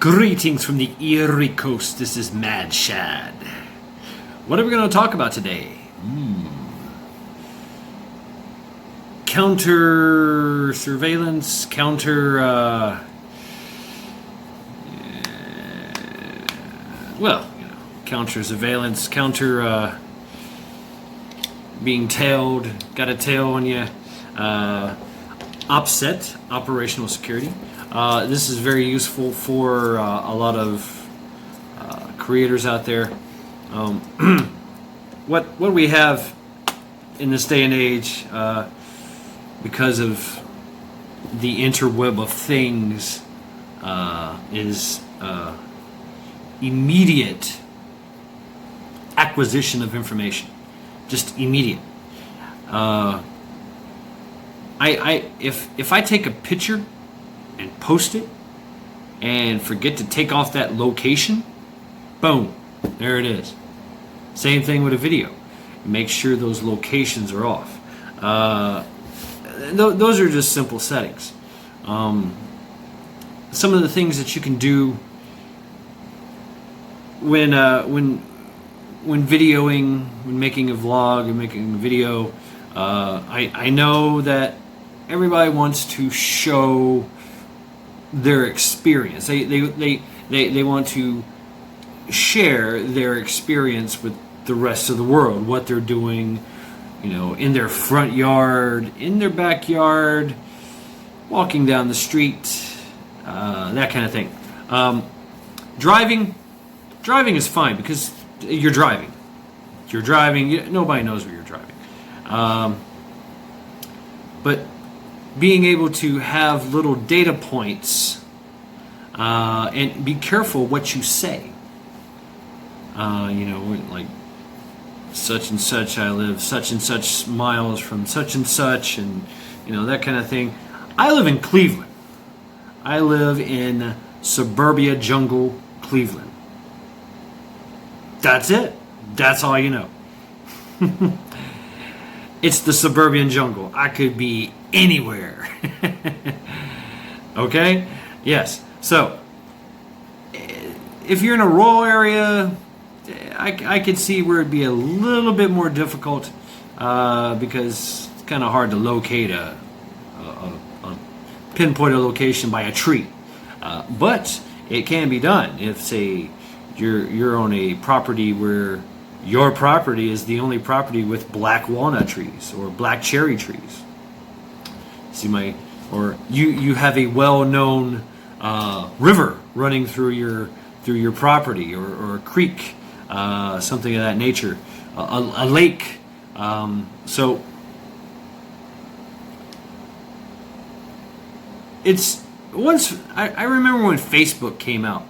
Greetings from the Erie Coast. This is Mad Shad. What are we going to talk about today? Counter surveillance, counter surveillance, counter being tailed, got a tail on you. OpSec, operational security. This is very useful for a lot of creators out there. What we have in this day and age, because of the interweb of things, is immediate acquisition of information. Just immediate. If I take a picture and post it and forget to take off that location, boom, there it is. Same thing with a video. Make sure those locations are off. Those are just simple settings. Some of the things that you can do when videoing, when making a vlog and making a video, I know that everybody wants to show their experience. They want to share their experience with the rest of the world, what they're doing, in their front yard, in their backyard, walking down the street, that kind of thing. Driving is fine because you're driving. Nobody knows where you're driving. But being able to have little data points and be careful what you say. Like such and such, I live such and such miles from such and such, and that kind of thing. I live in Cleveland. I live in suburbia jungle Cleveland. That's it. That's all you know. It's the suburban jungle. I could be anywhere. Okay? Yes. So, if you're in a rural area, I could see where it'd be a little bit more difficult because it's kind of hard to locate a pinpoint a location by a tree. But it can be done if, say, you're on a property where your property is the only property with black walnut trees or black cherry trees. Or you have a well-known river running through your property, or a creek, something of that nature, a lake. So it's once I remember when Facebook came out.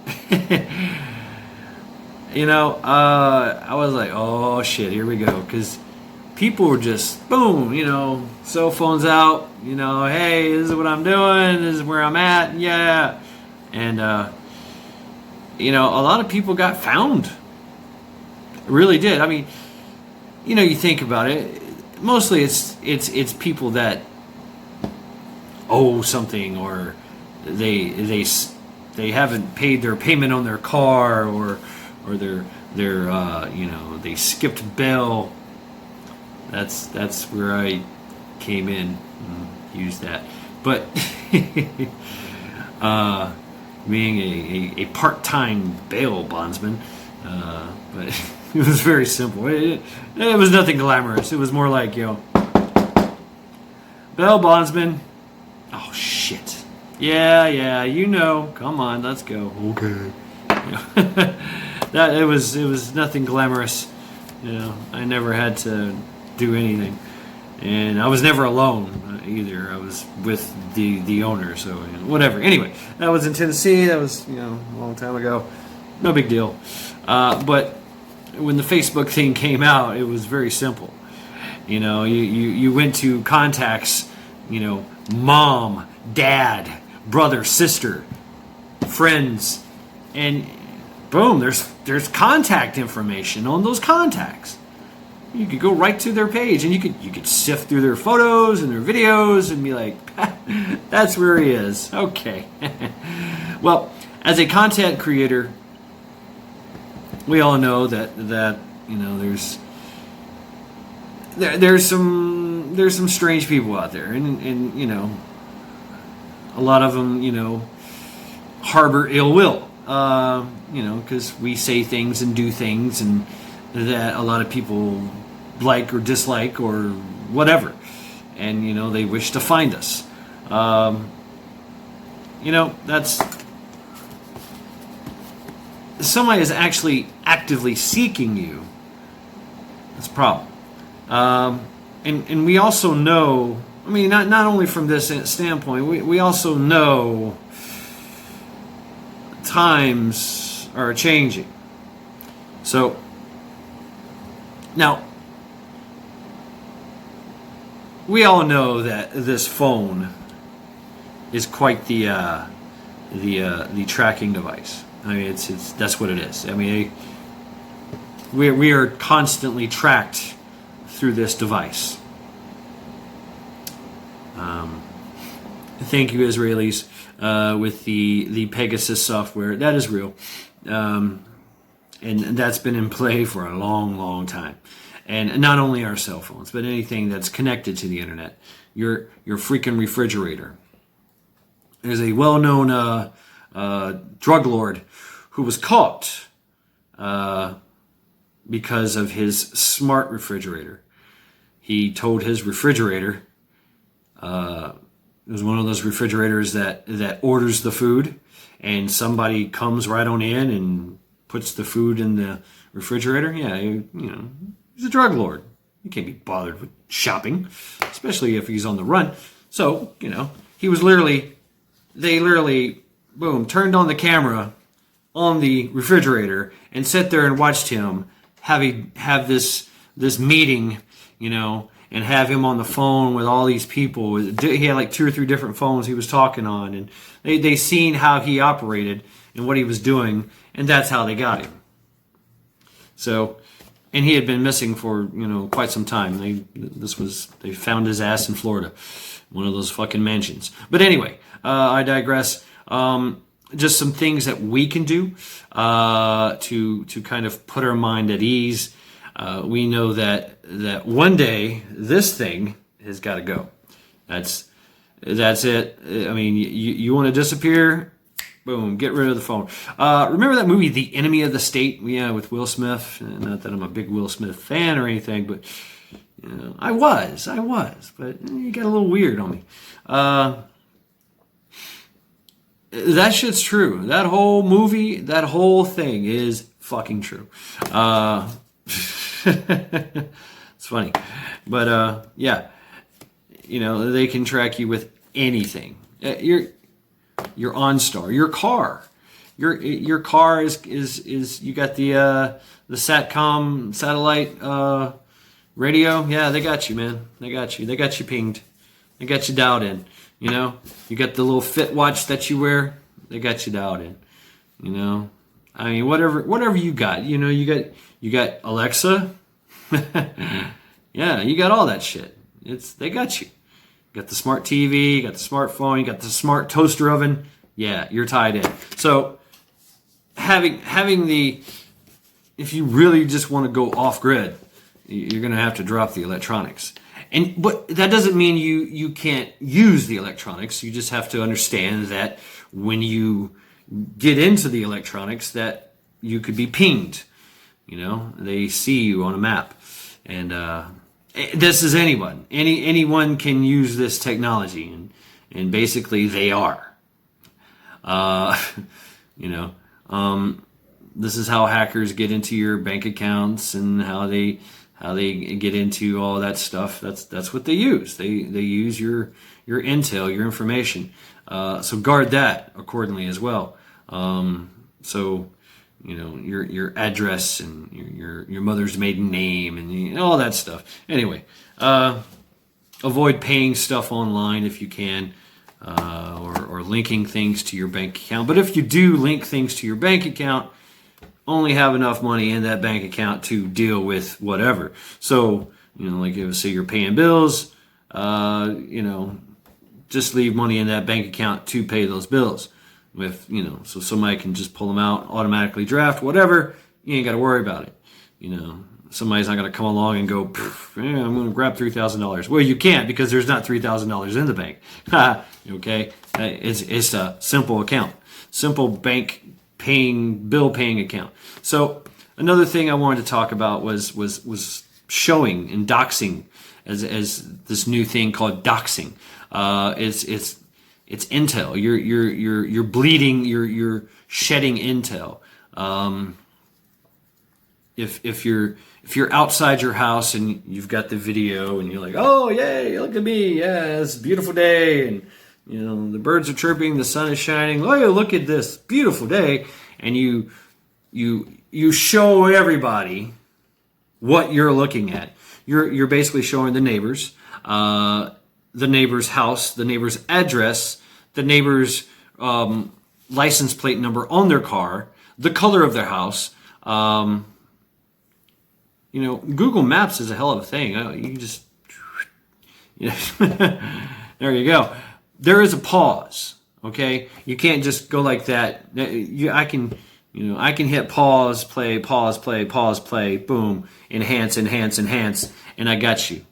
I was like, oh shit, here we go, because people were just boom, cell phones out, hey, this is what I'm doing, this is where I'm at, yeah, and a lot of people got found. It really did. I mean, you think about it, mostly it's people that owe something, or they haven't paid their payment on their car, or they're they skipped bail. That's where I came in and used that. But being a part-time bail bondsman, but it was very simple. It was nothing glamorous. It was more like, bail bondsman. Oh shit. Yeah, come on, let's go. Okay. That it was nothing glamorous. I never had to do anything, and I was never alone either. I was with the owner, so whatever. Anyway, that was in Tennessee. That was a long time ago. No big deal. But when the Facebook thing came out, it was very simple. You went to contacts. Mom, dad, brother, sister, friends, and boom, there's contact information on those contacts. You could go right to their page, and you could sift through their photos and their videos and be like, that's where he is. Okay. Well, as a content creator, we all know that there's some strange people out there, and a lot of them harbor ill will, because we say things and do things and that a lot of people like or dislike or whatever, and they wish to find us. That's somebody is actually actively seeking you. That's a problem. And we also know, I mean, not only from this standpoint, we also know times are changing. So now we all know that this phone is quite the tracking device. I mean, it's that's what it is. I mean, we are constantly tracked through this device. Thank you, Israelis, with the Pegasus software. That is real, and that's been in play for a long, long time. And not only our cell phones, but anything that's connected to the internet. Your freaking refrigerator. There's a well-known drug lord who was caught because of his smart refrigerator. He told his refrigerator, it was one of those refrigerators that orders the food, and somebody comes right on in and puts the food in the refrigerator. Yeah, he's a drug lord. He can't be bothered with shopping, especially if he's on the run. So, he was they literally, boom, turned on the camera on the refrigerator and sat there and watched him have this meeting, and have him on the phone with all these people. He had like 2 or 3 different phones he was talking on, and they seen how he operated and what he was doing, and that's how they got him. So, and he had been missing for quite some time. They found his ass in Florida, one of those fucking mansions. But anyway, I digress. Just some things that we can do to kind of put our mind at ease. We know that one day this thing has got to go. That's it. I mean, you want to disappear? Boom, get rid of the phone. Remember that movie, The Enemy of the State? Yeah, with Will Smith. Not that I'm a big Will Smith fan or anything, but I was. But you got a little weird on me. That shit's true. That whole movie, that whole thing is fucking true. It's funny. But, yeah. They can track you with anything. Your OnStar, your car. Your car is you got the Satcom satellite radio. Yeah, they got you, man. They got you. They got you pinged. They got you dialed in. You got the little fit watch that you wear. They got you dialed in. I mean, whatever you got. You got Alexa. Yeah, you got all that shit. They got you. You got the smart TV. You got the smartphone. You got the smart toaster oven. Yeah, you're tied in. So having if you really just want to go off grid, you're going to have to drop the electronics. But that doesn't mean you can't use the electronics. You just have to understand that when you get into the electronics, that you could be pinged. They see you on a map, and this is anyone. Anyone can use this technology, and basically they are. This is how hackers get into your bank accounts and how they get into all that stuff. That's what they use. They use your intel, your information. So guard that accordingly as well. So your address and your mother's maiden name and all that stuff. Anyway, avoid paying stuff online if you can, or linking things to your bank account. But if you do link things to your bank account, only have enough money in that bank account to deal with whatever. So, like if say you're paying bills, just leave money in that bank account to pay those bills. with, so somebody can just pull them out, automatically draft, whatever. You ain't got to worry about it. Somebody's not going to come along and go, I'm going to grab $3,000. Well, you can't, because there's not $3,000 in the bank. Okay, it's a simple account, simple bank bill paying account. So another thing I wanted to talk about was showing and doxing, as this new thing called doxing. It's intel. You're bleeding. You're shedding intel. If you're outside your house and you've got the video and you're like, oh yay, look at me, yeah, it's a beautiful day, and the birds are chirping, the sun is shining, oh look at this beautiful day, and you show everybody what you're looking at. You're basically showing the neighbors, the neighbor's house, the neighbor's address, the neighbor's license plate number on their car, the color of their house. Google Maps is a hell of a thing. You can just, there you go. There is a pause. Okay, you can't just go like that. I can hit pause, play, pause, play, pause, play, boom, enhance, and I got you.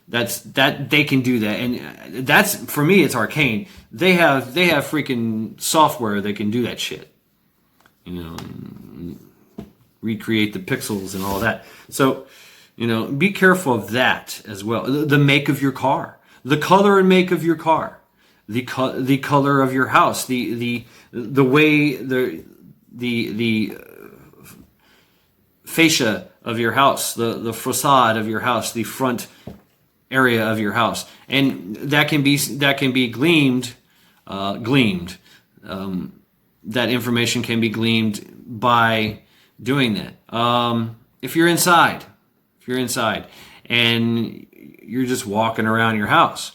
That they can do that, and that's, for me, it's arcane. They have freaking software that can do that shit. Recreate the pixels and all that. So, be careful of that as well. The make of your car, the color and make of your car, the color of your house, the way the fascia of your house, the facade of your house, the front area of your house, and that can be gleamed. That information can be gleaned by doing that. If you're inside and you're just walking around your house,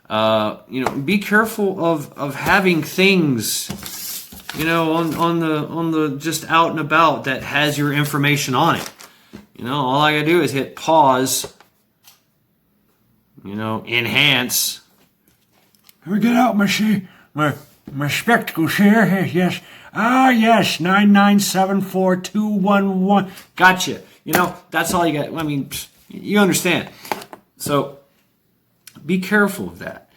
be careful of having things, on the just out and about that has your information on it. All I gotta do is hit pause, enhance. Let me get out my spectacles here. Yes. Yes, 9974211. Gotcha. That's all you got. I mean, you understand. So be careful of that.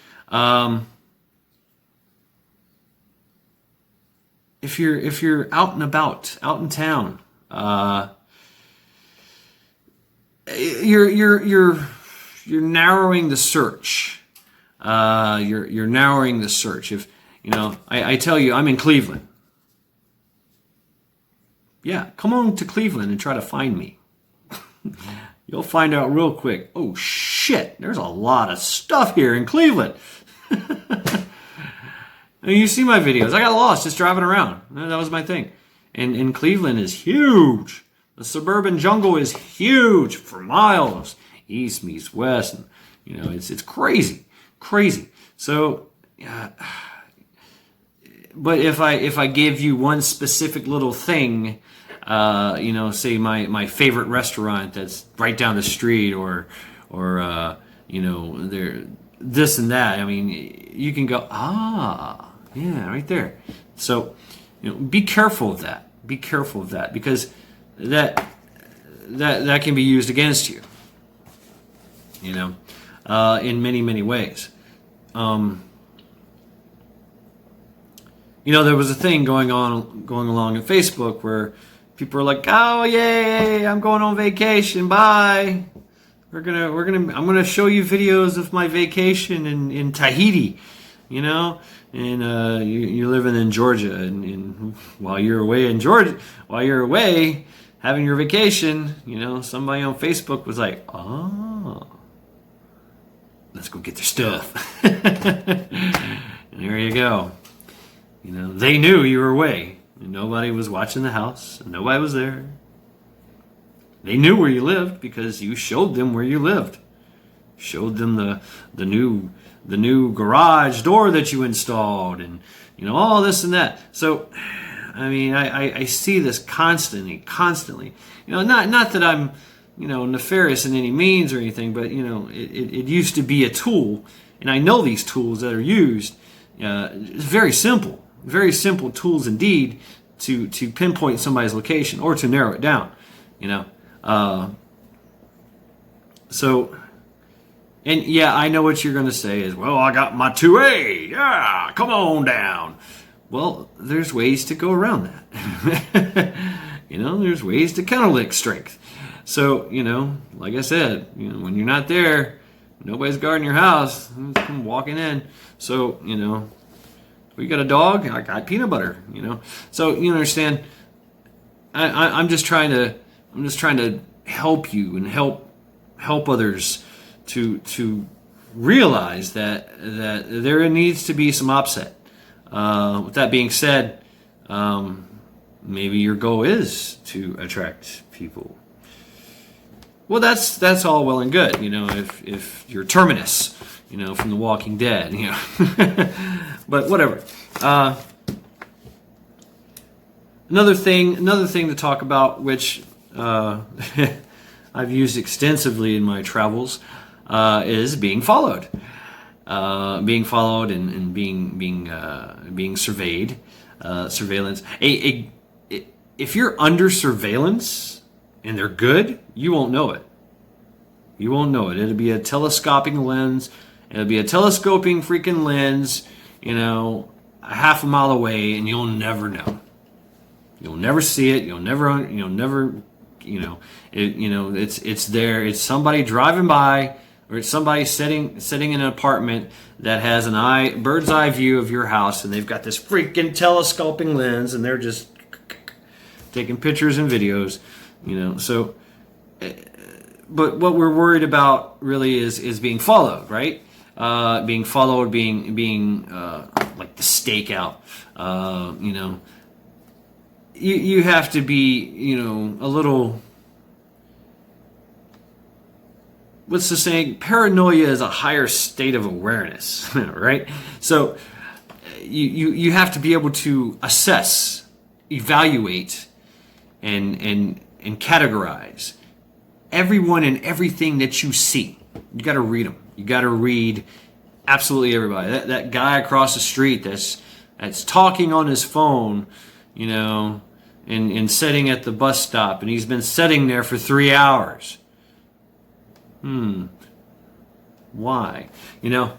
If you're out and about, out in town, you're narrowing the search. You're narrowing the search. If I tell you, I'm in Cleveland. Yeah, come on to Cleveland and try to find me. You'll find out real quick. Oh shit, there's a lot of stuff here in Cleveland. You see my videos. I got lost just driving around. That was my thing. And Cleveland is huge. The suburban jungle is huge for miles. East meets west. And, it's crazy. Crazy. So, but if I give you one specific little thing, say my favorite restaurant that's right down the street, or there, this and that. I mean, you can go, yeah, right there. So, be careful of that. Be careful of that, because that can be used against you. In many, many ways. There was a thing going along in Facebook where people are like, "Oh yay, I'm going on vacation. Bye. I'm gonna show you videos of my vacation in Tahiti, and you're living in Georgia, and while you're away in Georgia, while you're away having your vacation, somebody on Facebook was like, oh, let's go get their stuff." And there you go. They knew you were away, and nobody was watching the house, and nobody was there. They knew where you lived because you showed them where you lived. Showed them the new garage door that you installed, and all this and that. So, I mean, I see this constantly. Not that I'm nefarious in any means or anything, but it used to be a tool, and I know these tools that are used. It's very simple. very simple tools indeed to pinpoint somebody's location or to narrow it down, you know. So, and yeah, I know what you're going to say is, well, I got my 2A. Yeah, come on down. Well, there's ways to go around that. You know, there's ways to counterlink strength. So, you know, like I said, you know, when you're not there, nobody's guarding your house. I'm walking in. So, you know, we got a dog. I got peanut butter. You know, so you understand. I'm just trying to help you and help others to realize that there needs to be some OpSec. With that being said, maybe your goal is to attract people. Well, that's all well and good, you know, if you're Terminus, you know, from The Walking Dead, you know. But whatever. Another thing to talk about, which I've used extensively in my travels, is being followed. Being followed and being surveyed, surveillance. If you're under surveillance and they're good, you won't know it. You won't know it. It'll be a telescoping lens. It'll be a telescoping freaking lens, you know, a half a mile away, and you'll never know. You'll never see it. You'll never, you know, it's there. It's somebody driving by, or it's somebody sitting in an apartment that has an bird's eye view of your house, and they've got this freaking telescoping lens, and they're just taking pictures and videos, you know. So, but what we're worried about really is being followed, right? Being followed, being like the stakeout, you know. You have to be, you know, a little. What's the saying? Paranoia is a higher state of awareness, right? So you have to be able to assess, evaluate, and categorize everyone and everything that you see. You got to read them. You got to read absolutely everybody. That guy across the street that's talking on his phone, you know, and sitting at the bus stop, and he's been sitting there for 3 hours. Why? You know?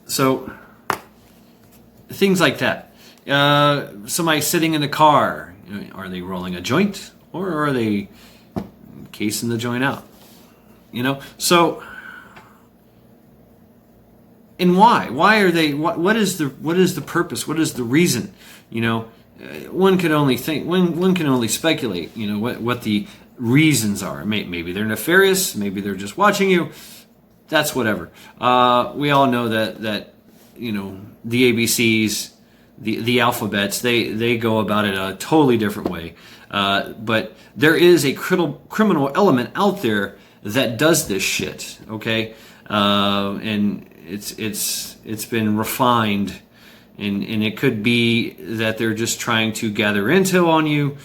So, things like that. Somebody sitting in the car, you know, are they rolling a joint, or are they casing the joint out? You know? So, and why? Why are they? What is the purpose? What is the reason? You know, one can only think. One can only speculate. You know what the reasons are. Maybe they're nefarious. Maybe they're just watching you. That's whatever. We all know that you know the ABCs, the alphabets. They go about it a totally different way. But there is a criminal element out there that does this shit. Okay, and it's been refined, and it could be that they're just trying to gather intel on you,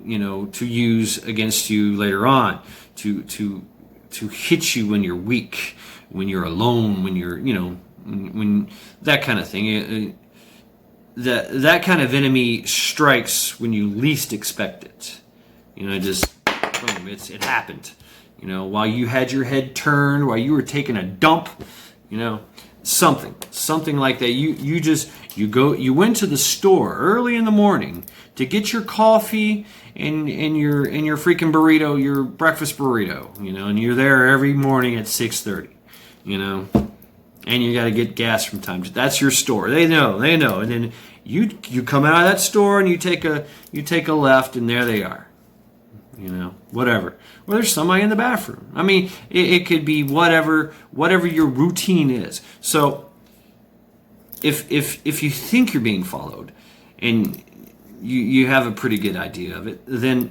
you know, to use against you later on, to hit you when you're weak, when you're alone, when you're, you know, when that kind of thing. That kind of enemy strikes when you least expect it. You know, just boom, it happened. You know, while you had your head turned, while you were taking a dump, you know, something like that. You went to the store early in the morning to get your coffee and your freaking burrito, your breakfast burrito, you know, and you're there every morning at 6:30, you know, and you got to get gas from time to. That's your store. They know, and then you come out of that store and you take a left, and there they are. You know, whatever. Well, there's somebody in the bathroom. I mean, it could be whatever your routine is. So, if you think you're being followed, and you have a pretty good idea of it, then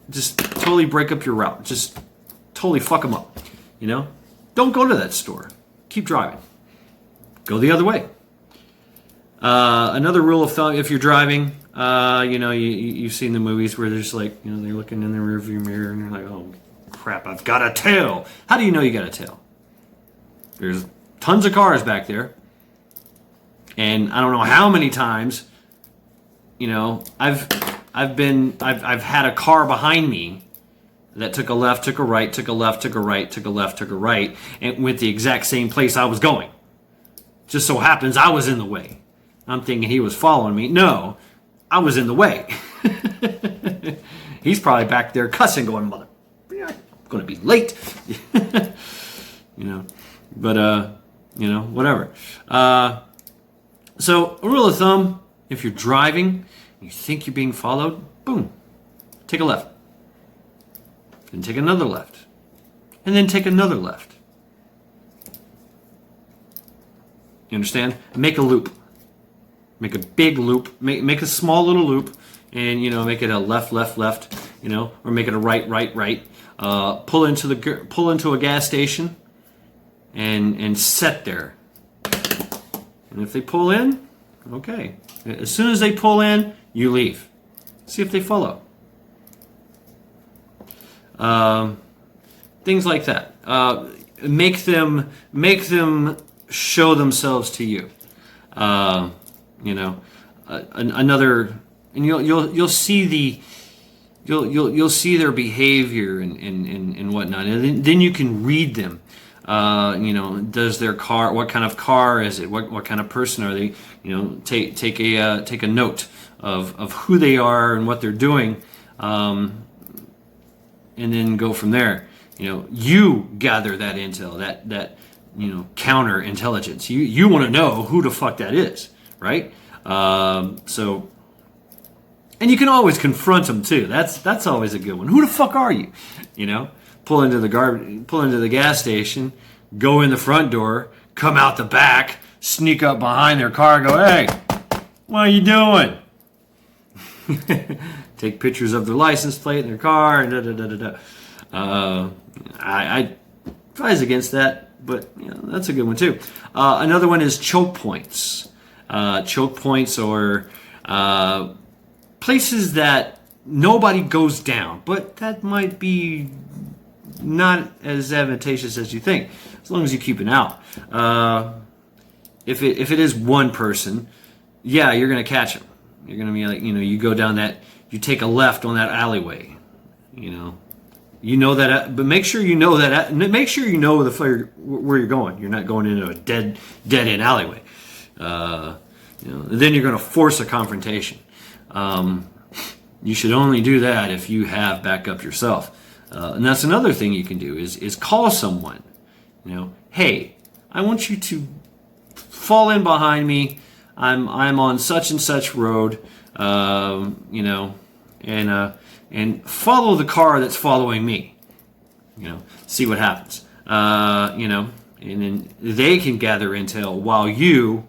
just totally break up your route. Just totally fuck them up. You know, don't go to that store. Keep driving. Go the other way. Another rule of thumb: if you're driving. You know, you've seen the movies where they're just like, you know, they're looking in the rearview mirror and they're like, oh, crap, I've got a tail. How do you know you got a tail? There's tons of cars back there. And I don't know how many times, you know, I've had a car behind me that took a left, took a right, took a left, took a right, took a left, took a right, and went the exact same place I was going. Just so happens I was in the way. I'm thinking he was following me. No, I was in the way. He's probably back there cussing, going, "Mother, I'm going to be late." You know, but you know, whatever. So a rule of thumb: if you're driving, and you think you're being followed, boom, take a left, then take another left, and then take another left. You understand? Make a loop. Make a big loop. Make a small little loop, and you know, make it a left, left, left. You know, or make it a right, right, right. Pull into a gas station, and set there. And if they pull in, okay. As soon as they pull in, you leave. See if they follow. Things like that. Make them show themselves to you. You know, another, and you'll see you'll see their behavior and whatnot, and then you can read them. You know, does their car? What kind of car is it? What kind of person are they? You know, take a note of who they are and what they're doing, and then go from there. You know, you gather that intel, that you know, counter intelligence. You want to know who the fuck that is, right? So, and you can always confront them too. That's always a good one. Who the fuck are you? You know, pull into the gas station, go in the front door, come out the back, sneak up behind their car, go, "Hey, what are you doing?" Take pictures of their license plate in their car, and da da da da da. I advise against that, but you know, that's a good one too. Another one is choke points. Choke points are places that nobody goes down, but that might be not as advantageous as you think, as long as you keep it out. If it is one person, yeah, you're gonna catch them. You're gonna be like, you know, you go down that, you take a left on that alleyway, you know that, but make sure you know that. Make sure you know where you're going. You're not going into a dead end alleyway. You know, then you're going to force a confrontation. You should only do that if you have backup yourself. And that's another thing you can do is call someone. You know, "Hey, I want you to fall in behind me. I'm on such and such road. You know, and follow the car that's following me. You know, see what happens. You know, and then they can gather intel while you,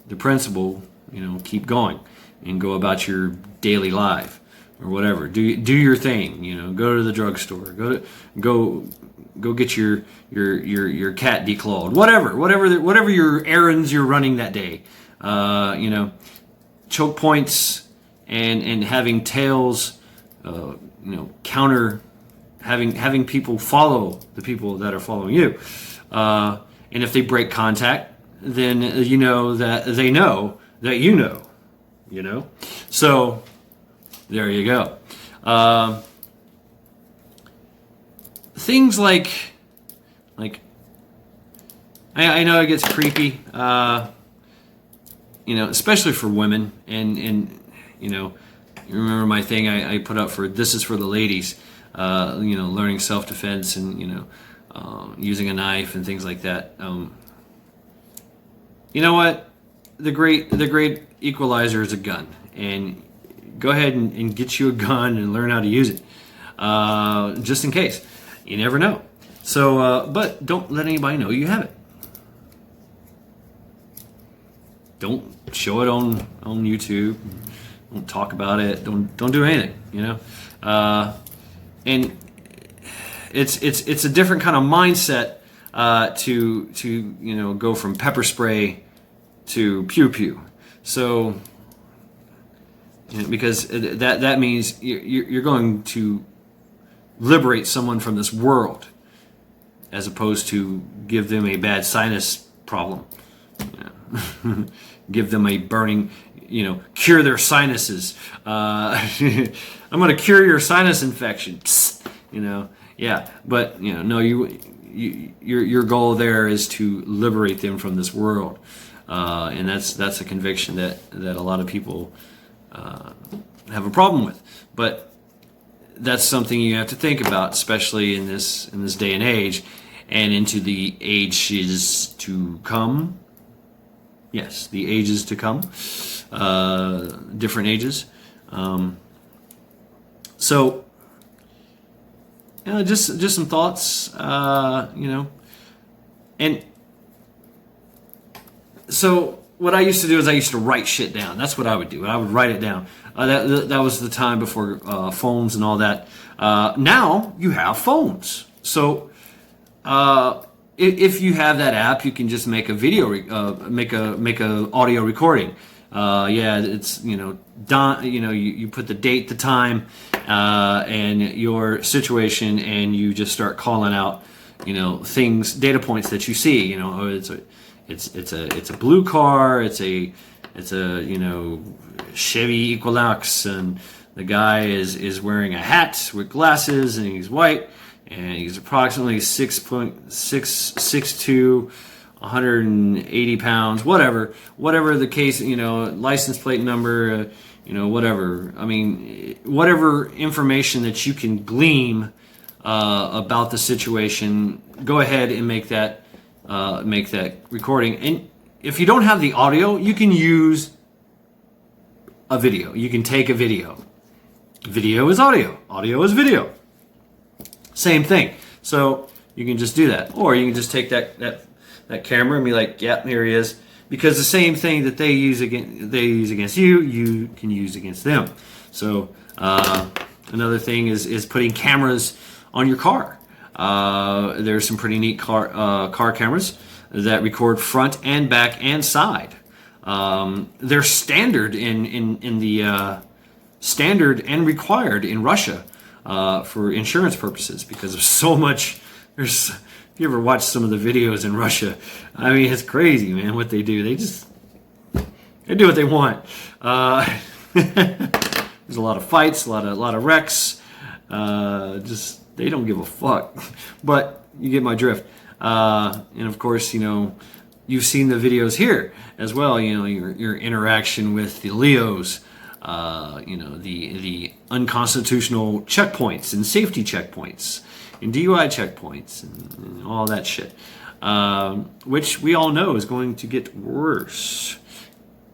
the principal, you know, keep going and go about your daily life or whatever. Do your thing. You know, go to the drugstore. Go get your cat declawed. Whatever your errands you're running that day. You know, choke points and having tails. You know, counter, having people follow the people that are following you, and if they break contact, then you know that they know that you know. You know, so there you go. Things like I know it gets creepy. You know, especially for women, and you know. You remember my thing I put up for this is for the ladies, you know, learning self-defense and, you know, using a knife and things like that. You know what? The great equalizer is a gun, and go ahead and get you a gun and learn how to use it, just in case. You never know. So, but don't let anybody know you have it. Don't show it on YouTube. Don't talk about it. Don't do anything. You know, and it's a different kind of mindset to you know, go from pepper spray to pew pew. So you know, because that means you're going to liberate someone from this world, as opposed to give them a bad sinus problem. give them a burning, cure their sinuses. I'm going to cure your sinus infection. Psst, yeah. But no, your goal there is to liberate them from this world, and that's a conviction that a lot of people have a problem with. But that's something you have to think about, especially in this day and age, and into the ages to come. Yes, the ages to come, different ages. So, just some thoughts, and so what I used to do is I used to write shit down. That's what I would do. I would write it down. That was the time before phones and all that. Now you have phones, so if you have that app, you can just make a video, make a audio recording. It's you put the date, the time, and your situation, and you just start calling out, things, data points that you see. It's a blue car. It's a Chevy Equinox, and the guy is wearing a hat with glasses, and he's white, and he's approximately 6'2", 180 pounds, whatever the case, license plate number, whatever. I mean, whatever information that you can glean about the situation, go ahead and make that recording. And if you don't have the audio, you can use a video. You can take a video. Video is audio. Audio is video. Same thing. So you can just do that, or you can just take that camera and be like, "Yep, here he is." Because the same thing that they use against you, you can use against them. So another thing is putting cameras on your car. There's some pretty neat car cameras that record front and back and side. They're standard in the standard and required in Russia for insurance purposes because of so much. If you ever watch some of the videos in Russia, I mean, it's crazy, man, what they do. They do what they want. There's a lot of fights, a lot of wrecks. They don't give a fuck. But you get my drift. And of course, you've seen the videos here as well. Your interaction with the Leos. The unconstitutional checkpoints and safety checkpoints and DUI checkpoints and all that shit, which we all know is going to get worse.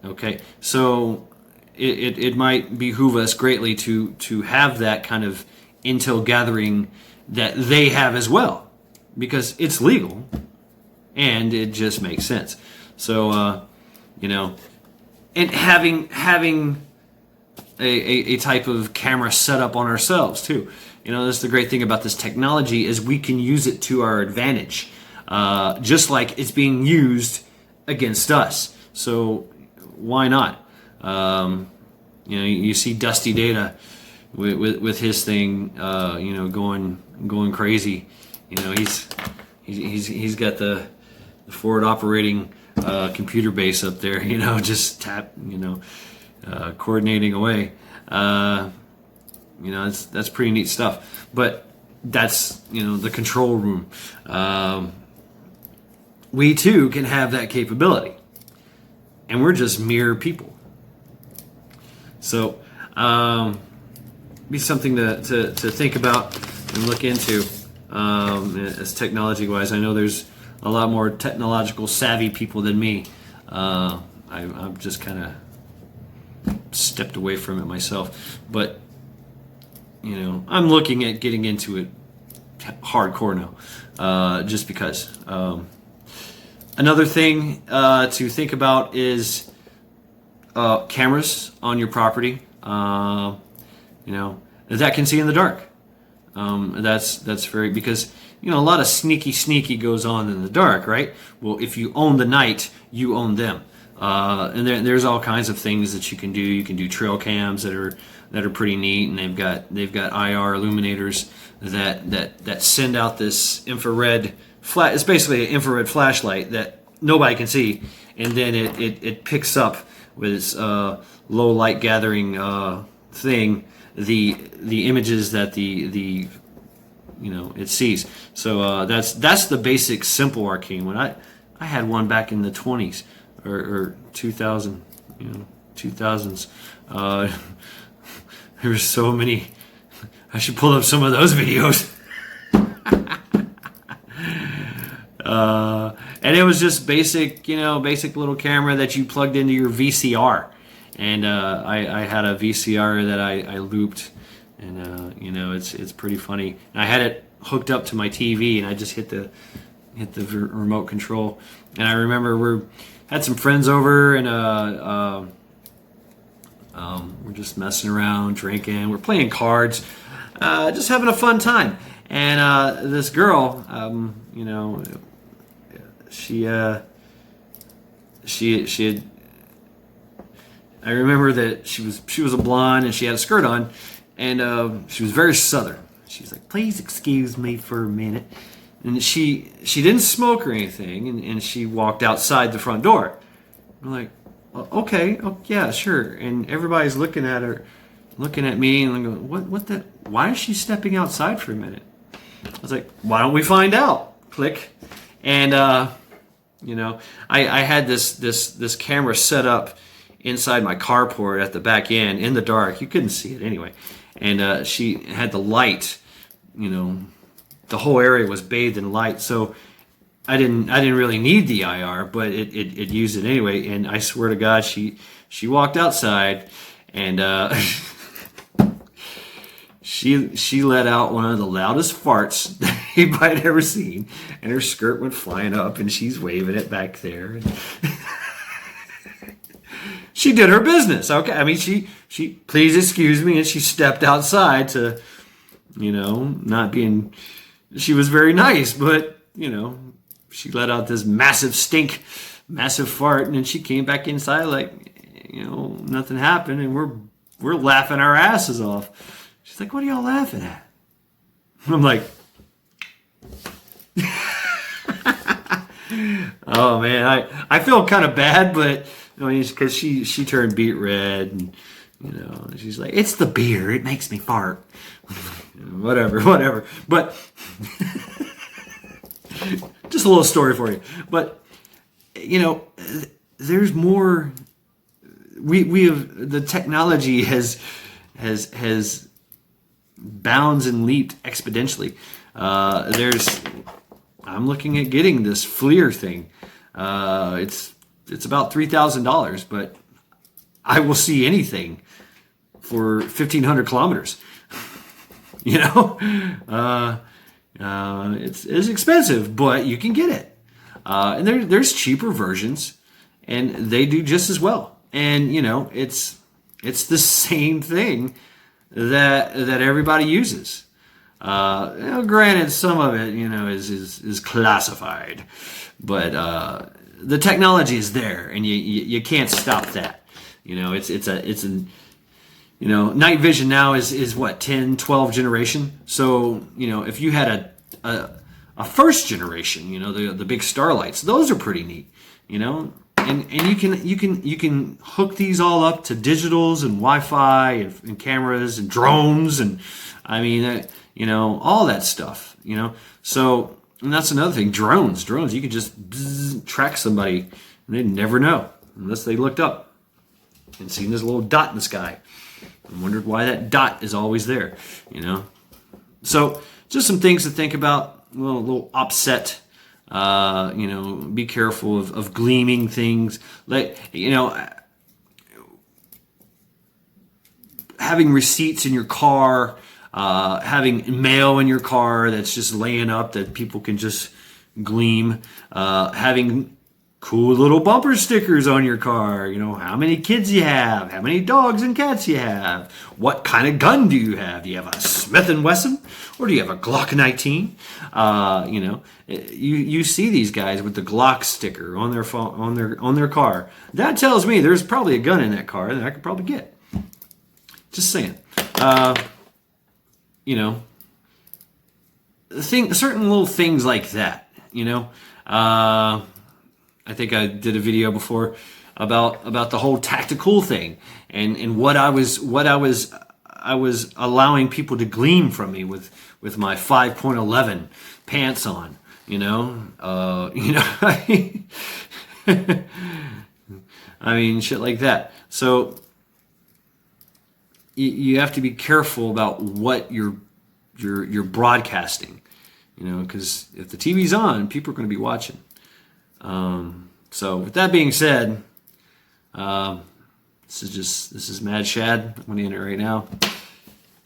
Okay, so it might behoove us greatly to have that kind of intel gathering that they have as well, because it's legal and it just makes sense. So and having a type of camera set up on ourselves too. That's the great thing about this technology is we can use it to our advantage, just like it's being used against us. So why not? You see Dusty Data with his thing, going crazy. He's got the forward operating computer base up there. Just coordinating away. That's pretty neat stuff. But that's the control room. We too can have that capability, and we're just mere people. So be something to think about and look into as technology wise. I know there's a lot more technological savvy people than me. I've just kind of stepped away from it myself, but I'm looking at getting into it hardcore now, just because. Another thing to think about is cameras on your property, that can see in the dark. That's very, because a lot of sneaky goes on in the dark, right? Well, if you own the night, you own them. And there's all kinds of things that you can do. You can do trail cams that are pretty neat, and they've got IR illuminators that send out this infrared it's basically an infrared flashlight that nobody can see, and then it picks up with its low light gathering thing the images that the it sees. So that's the basic simple arcane one. I had one back in the 20s or 2000, 2000s. There were so many. I should pull up some of those videos. And it was just basic little camera that you plugged into your VCR. And I had a VCR that I looped, and it's pretty funny. And I had it hooked up to my TV, and I just hit the remote control. And I remember had some friends over, and we're just messing around, drinking, we're playing cards, just having a fun time. And this girl, she had. I remember that she was a blonde and she had a skirt on, and she was very southern. She's like, "Please excuse me for a minute," and she didn't smoke or anything, and she walked outside the front door. I'm like, "Okay, oh, yeah, sure." And everybody's looking at her, looking at me, and I'm going, "What the? Why is she stepping outside for a minute?" I was like, "Why don't we find out?" Click, and I had this camera set up inside my carport at the back end in the dark. You couldn't see it anyway. And she had the light, the whole area was bathed in light. So I didn't really need the IR, but it used it anyway. And I swear to God, she walked outside, and she let out one of the loudest farts that anybody had ever seen, and her skirt went flying up, and she's waving it back there. She did her business. Okay, I mean, she please excuse me, and she stepped outside to, not being. She was very nice, but she let out this massive fart, and then she came back inside like, nothing happened, and we're laughing our asses off. She's like, "What are y'all laughing at?" I'm like, oh man, I feel kind of bad, but because she turned beet red, and she's like, "It's the beer, it makes me fart." whatever. But just a little story for you. But there's more. We have, the technology has bounds and leaped exponentially. I'm looking at getting this FLIR thing. It's about $3,000, but I will see anything for 1,500 kilometers. It's expensive, but you can get it. And there's cheaper versions, and they do just as well. And it's the same thing that everybody uses. Granted, some of it is classified, but the technology is there, and you can't stop that. Night vision now is what, 10, 12 generation. So if you had a first generation, the big starlights, those are pretty neat. And you can hook these all up to digitals and Wi-Fi and cameras and drones, and I mean all that stuff. So, and that's another thing. Drones, you could just track somebody, and they'd never know unless they looked up and seen this little dot in the sky and wondered why that dot is always there. So just some things to think about. A little OpSec. Be careful of gleaming things. Having receipts in your car, having mail in your car that's just laying up that people can just gleam, having cool little bumper stickers on your car. How many kids you have, how many dogs and cats you have, what kind of gun do you have? Do you have a Smith & Wesson, or do you have a Glock 19? You see these guys with the Glock sticker on their phone, on their car. That tells me there's probably a gun in that car that I could probably get. Just saying. Certain little things like that. I think I did a video before about the whole tactical thing and what I was allowing people to glean from me with my 5.11 pants on, you know, I mean, shit like that. So you have to be careful about what you're broadcasting, you know, because if the TV's on, people are going to be watching. So with that being said, this is Mad Shad. I'm going to end it right now.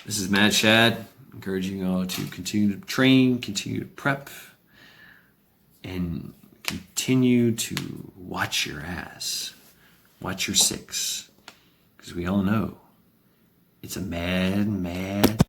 This is Mad Shad, encouraging you all to continue to train, continue to prep, and continue to watch your ass. Watch your six. Because we all know it's a mad